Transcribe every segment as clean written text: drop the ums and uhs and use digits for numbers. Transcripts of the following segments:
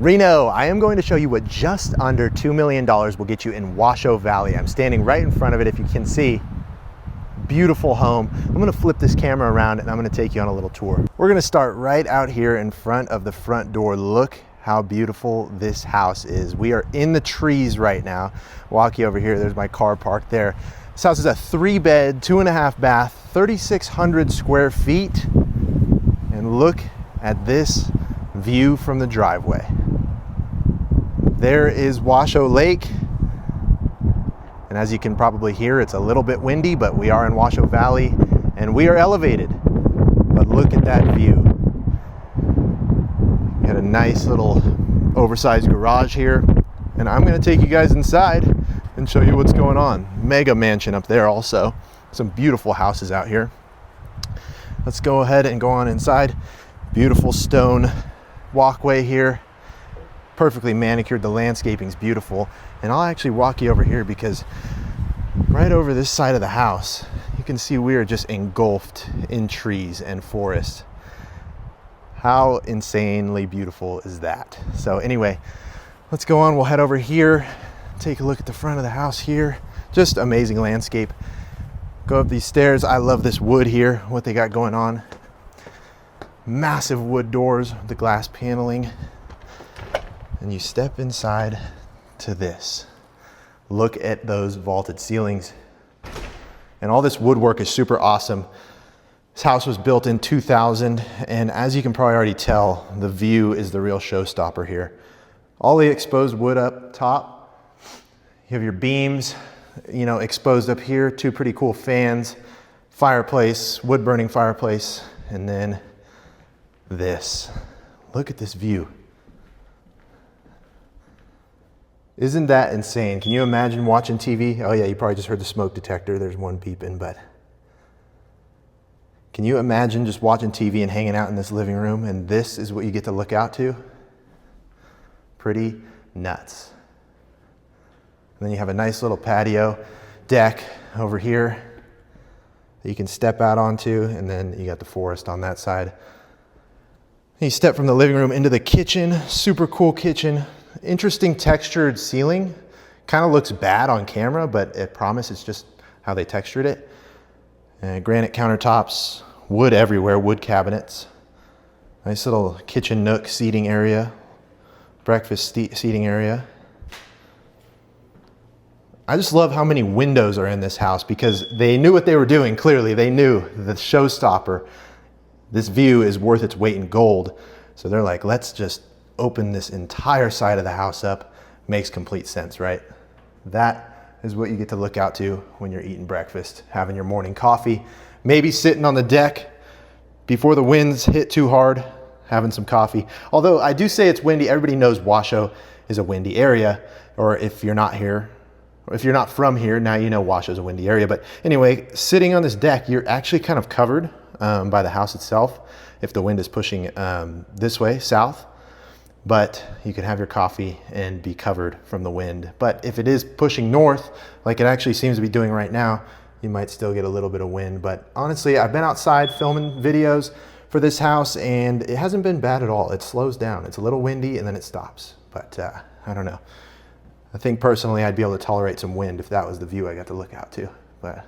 Reno, I am going to show you what just under $2 million will get you in Washoe Valley. I'm standing right in front of it, if you can see. Beautiful home. I'm gonna flip this camera around and I'm gonna take you on a little tour. We're gonna start right out here in front of the front door. Look how beautiful this house is. We are in the trees right now. Walk you over here, there's my car parked there. This house is a 3-bed, 2.5 bath, 3,600 square feet. And look at this view from the driveway. There is Washoe Lake. And as you can probably hear, it's a little bit windy, but we are in Washoe Valley and we are elevated. But look at that view. We got a nice little oversized garage here. And I'm gonna take you guys inside and show you what's going on. Mega mansion up there also. Some beautiful houses out here. Let's go ahead and go on inside. Beautiful stone walkway here. Perfectly manicured, the landscaping's beautiful. And I'll actually walk you over here because right over this side of the house, you can see we are just engulfed in trees and forest. How insanely beautiful is that? So anyway, let's go on, we'll head over here, take a look at the front of the house here. Just amazing landscape. Go up these stairs. I love this wood here, what they got going on. Massive wood doors, the glass paneling. And you step inside to this. Look at those vaulted ceilings. And all this woodwork is super awesome. This house was built in 2000, and as you can probably already tell, the view is the real showstopper here. All the exposed wood up top. You have your beams, you know, exposed up here, 2 pretty cool fans, fireplace, wood burning fireplace, and then this. Look at this view. Isn't that insane? Can you imagine watching TV? Oh yeah, you probably just heard the smoke detector. There's one beeping, but can you imagine just watching TV and hanging out in this living room and this is what you get to look out to? Pretty nuts. And then you have a nice little patio deck over here that you can step out onto, and then you got the forest on that side. You step from the living room into the kitchen, super cool kitchen. Interesting textured ceiling. Kind of looks bad on camera, but I promise it's just how they textured it. Granite countertops, wood everywhere, wood cabinets. Nice little kitchen nook seating area, breakfast seating area. I just love how many windows are in this house because they knew what they were doing, clearly. They knew the showstopper. This view is worth its weight in gold. So they're like, let's just open this entire side of the house up. Makes complete sense, right? That is what you get to look out to when you're eating breakfast, having your morning coffee, maybe sitting on the deck before the winds hit too hard, having some coffee. Although I do say it's windy. Everybody knows Washoe is a windy area, or if you're not here, or if you're not from here, now you know Washoe is a windy area. But anyway, sitting on this deck, you're actually kind of covered by the house itself if the wind is pushing this way, south. But you can have your coffee and be covered from the wind. But if it is pushing north, like it actually seems to be doing right now, you might still get a little bit of wind. But honestly, I've been outside filming videos for this house and it hasn't been bad at all. It slows down. It's a little windy and then it stops. But I don't know. I think personally I'd be able to tolerate some wind if that was the view I got to look out to. But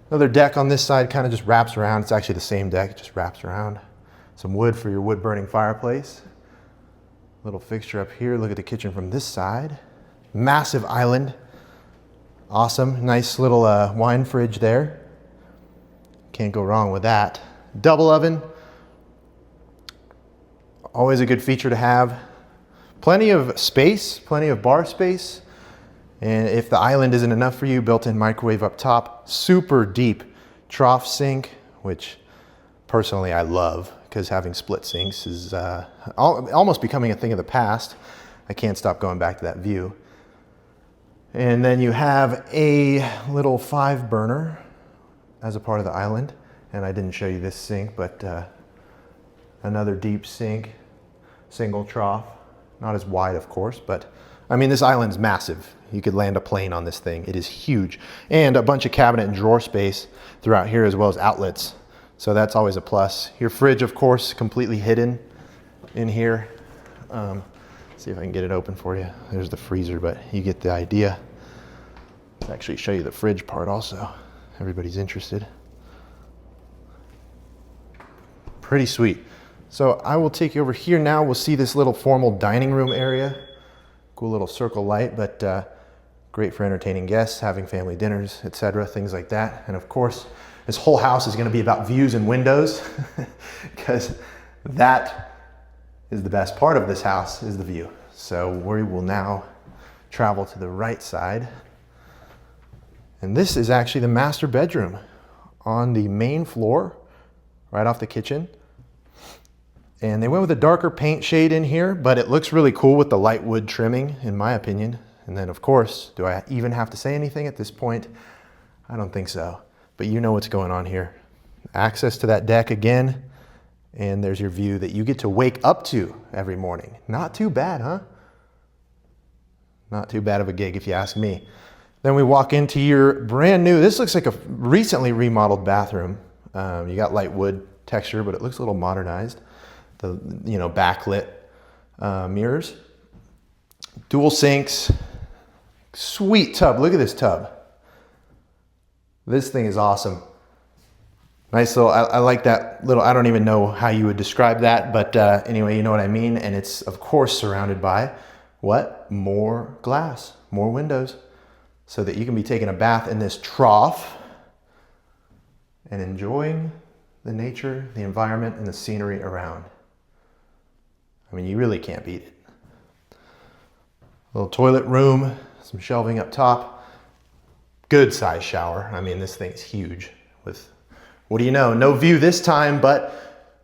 another deck on this side kind of just wraps around. It's actually the same deck, it just wraps around. Some wood for your wood burning fireplace. Little fixture up here. Look at the kitchen from this side. Massive island. Awesome. Nice little wine fridge there. Can't go wrong with that. Double oven. Always a good feature to have. Plenty of space, plenty of bar space. And if the island isn't enough for you, built-in microwave up top. Super deep trough sink, which personally I love, because having split sinks is almost becoming a thing of the past. I can't stop going back to that view. And then you have a little 5-burner as a part of the island. And I didn't show you this sink, but another deep sink, single trough. Not as wide, of course, but I mean, this island's massive. You could land a plane on this thing. It is huge. And a bunch of cabinet and drawer space throughout here, as well as outlets. So that's always a plus. Your fridge, of course, completely hidden in here. See if I can get it open for you. There's the freezer, but you get the idea. Let's actually show you the fridge part also. Everybody's interested. Pretty sweet. So I will take you over here now. We'll see this little formal dining room area. Cool little circle light, but great for entertaining guests, having family dinners, etc., things like that. And of course, this whole house is going to be about views and windows because that is the best part of this house, is the view. So we will now travel to the right side. And this is actually the master bedroom on the main floor, right off the kitchen. And they went with a darker paint shade in here, but it looks really cool with the light wood trimming, in my opinion. And then of course, do I even have to say anything at this point? I don't think so, but you know what's going on here. Access to that deck again, and there's your view that you get to wake up to every morning. Not too bad, huh? Not too bad of a gig if you ask me. Then we walk into your brand new, this looks like a recently remodeled bathroom. You got light wood texture, but it looks a little modernized. The backlit mirrors. Dual sinks. Sweet tub. Look at this tub. This thing is awesome. Nice little, I like that little, I don't even know how you would describe that, but anyway, you know what I mean. And it's of course surrounded by what? More glass, more windows, so that you can be taking a bath in this trough and enjoying the nature, the environment, and the scenery around. I mean, you really can't beat it. Little toilet room, some shelving up top. Good size shower. I mean, this thing's huge with, what do you know? No view this time, but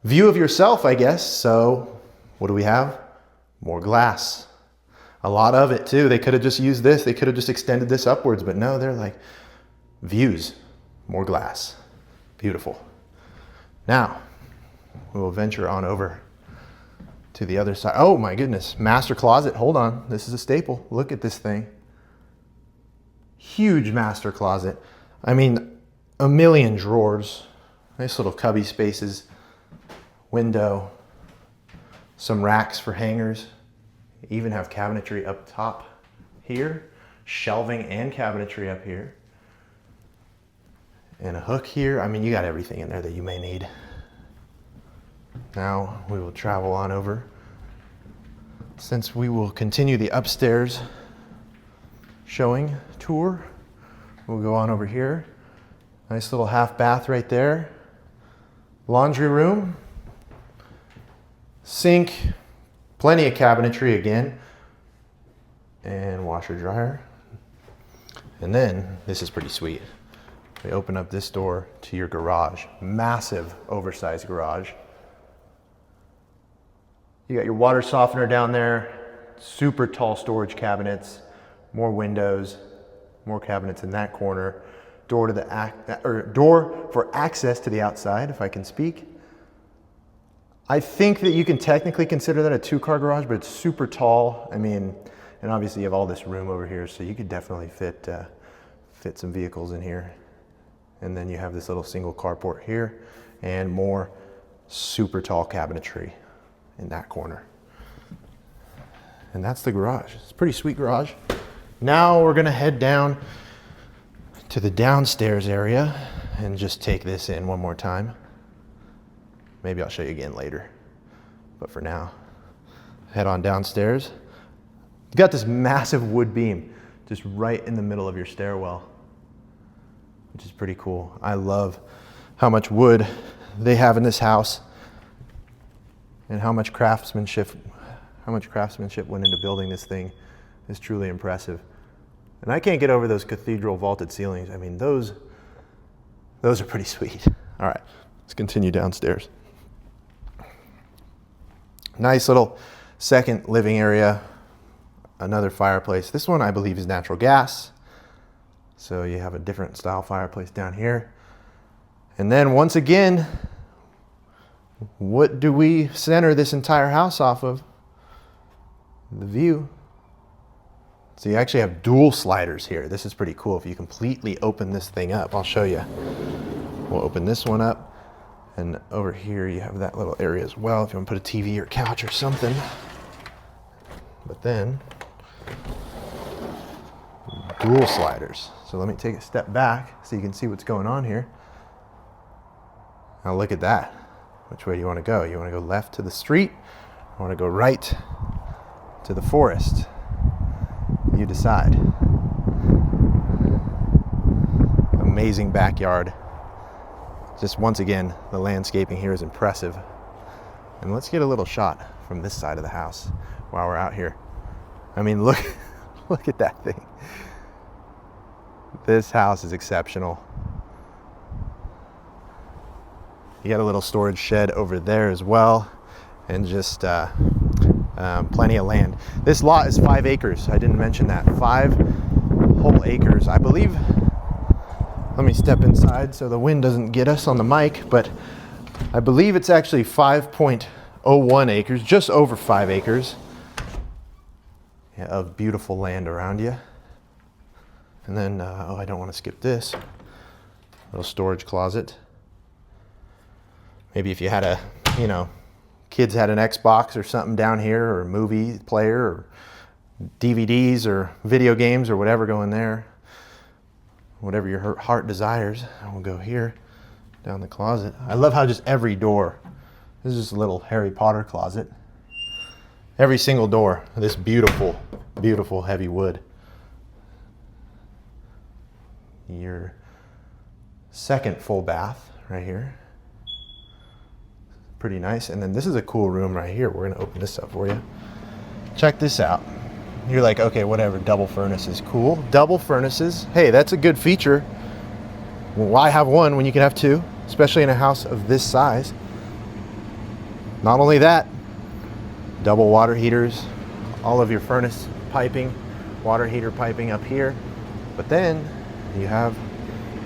view of yourself, I guess. So what do we have? More glass. A lot of it too. They could have just used this. They could have just extended this upwards, but no, they're like views, more glass. Beautiful. Now we will venture on over to the other side. Oh my goodness, master closet. Hold on, this is a staple. Look at this thing. Huge master closet. I mean, a million drawers. Nice little cubby spaces. Window. Some racks for hangers. Even have cabinetry up top here. Shelving and cabinetry up here. And a hook here. I mean, you got everything in there that you may need. Now we will travel on over. Since we will continue the upstairs showing tour, we'll go on over here. Nice little half bath right there. Laundry room. Sink. Plenty of cabinetry again. And washer dryer. And then, this is pretty sweet. We open up this door to your garage. Massive, oversized garage. You got your water softener down there. Super tall storage cabinets. More windows. More cabinets in that corner. Door to the door for access to the outside, if I can speak. I think that you can technically consider that a two-car garage, but it's super tall. I mean, and obviously you have all this room over here, so you could definitely fit some vehicles in here. And then you have this little single carport here, and more super tall cabinetry in that corner. And that's the garage. It's a pretty sweet garage. Now we're gonna head down to the downstairs area and just take this in one more time. Maybe I'll show you again later, but for now, head on downstairs. You've got this massive wood beam just right in the middle of your stairwell, which is pretty cool. I love how much wood they have in this house and how much craftsmanship went into building this thing is truly impressive. And I can't get over those cathedral vaulted ceilings. I mean, those are pretty sweet. All right, let's continue downstairs. Nice little second living area, another fireplace. This one I believe is natural gas. So you have a different style fireplace down here. And then once again, what do we center this entire house off of? The view. So you actually have dual sliders here. This is pretty cool if you completely open this thing up. I'll show you. We'll open this one up. And over here you have that little area as well if you want to put a TV or couch or something. But then, dual sliders. So let me take a step back so you can see what's going on here. Now look at that. Which way do you want to go? You want to go left to the street? Or want to go right to the forest? You decide. Amazing backyard. Just once again, the landscaping here is impressive. And let's get a little shot from this side of the house while we're out here. I mean, look, look at that thing. This house is exceptional. You got a little storage shed over there as well, and just plenty of land. This lot is 5 acres. I didn't mention that. 5 whole acres, I believe. Let me step inside so the wind doesn't get us on the mic, but I believe it's actually 5.01 acres, just over 5 acres of beautiful land around you. And then, oh, I don't want to skip this. Little storage closet. Maybe if you had a, you know, kids had an Xbox or something down here, or a movie player, or DVDs, or video games, or whatever, go in there. Whatever your heart desires. And we'll go here, down the closet. I love how just every door, this is just a little Harry Potter closet. Every single door, this beautiful, beautiful heavy wood. Your second full bath right here. Pretty nice. And then this is a cool room right here. We're gonna open this up for you. Check this out. You're like, okay, whatever, double furnace is cool. Double furnaces, hey, that's a good feature. Well, why have one when you can have 2, especially in a house of this size? Not only that, double water heaters, all of your furnace piping, water heater piping up here. But then you have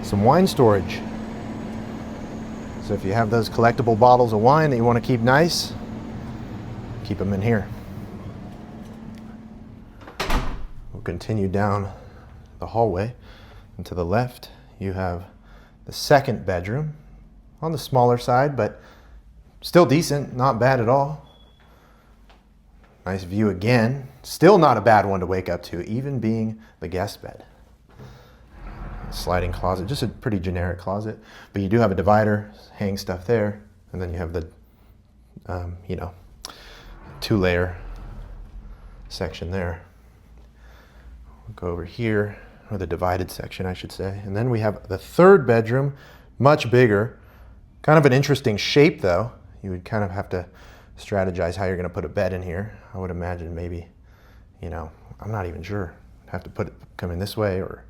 some wine storage. So if you have those collectible bottles of wine that you want to keep nice, keep them in here. We'll continue down the hallway, and to the left you have the second bedroom, on the smaller side, but still decent, not bad at all. Nice view again. Still not a bad one to wake up to, even being the guest bed. Sliding closet, just a pretty generic closet, but you do have a divider, hang stuff there, and then you have the, you know, 2-layer section there. We'll go over here, or the divided section, I should say, and then we have the third bedroom, much bigger, kind of an interesting shape though. You would kind of have to strategize how you're going to put a bed in here. I would imagine maybe, you know, I'm not even sure. Have to put it coming this way or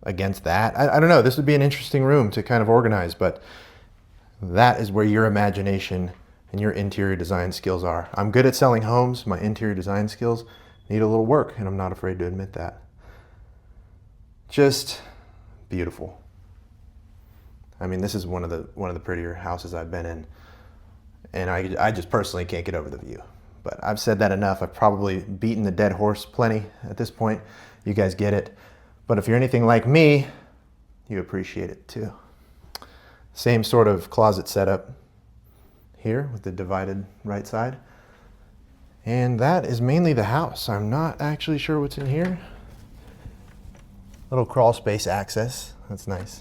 against that. I don't know. This would be an interesting room to kind of organize, but that is where your imagination and your interior design skills are. I'm good at selling homes. My interior design skills need a little work, and I'm not afraid to admit that. Just beautiful. I mean, this is one of the prettier houses I've been in, and I just personally can't get over the view. But I've said that enough. I've probably beaten the dead horse plenty at this point. You guys get it. But if you're anything like me, you appreciate it too. Same sort of closet setup here with the divided right side. And that is mainly the house. I'm not actually sure what's in here. Little crawl space access. That's nice.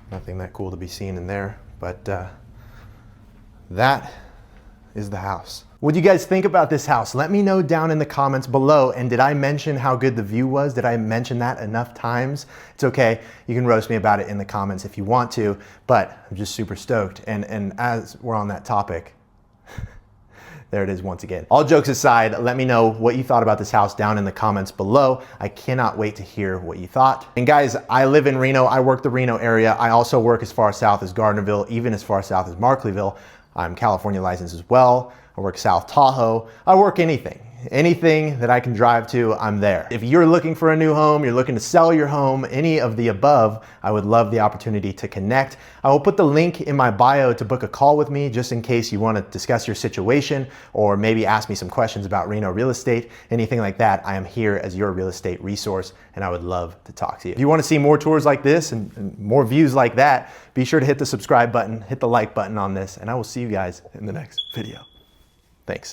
Nothing that cool to be seen in there, but that is the house. What do you guys think about this house? Let me know down in the comments below. And did I mention how good the view was? Did I mention that enough times? It's okay. You can roast me about it in the comments if you want to, but I'm just super stoked. And as we're on that topic, there it is once again. All jokes aside, let me know what you thought about this house down in the comments below. I cannot wait to hear what you thought. And guys, I live in Reno. I work the Reno area. I also work as far south as Gardnerville, even as far south as Markleeville. I'm California licensed as well. I work South Tahoe. I work anything. Anything that I can drive to, I'm there. If you're looking for a new home, you're looking to sell your home, any of the above, I would love the opportunity to connect. I will put the link in my bio to book a call with me just in case you want to discuss your situation or maybe ask me some questions about Reno real estate, anything like that. I am here as your real estate resource and I would love to talk to you. If you want to see more tours like this and more views like that, be sure to hit the subscribe button, hit the like button on this, and I will see you guys in the next video. Thanks.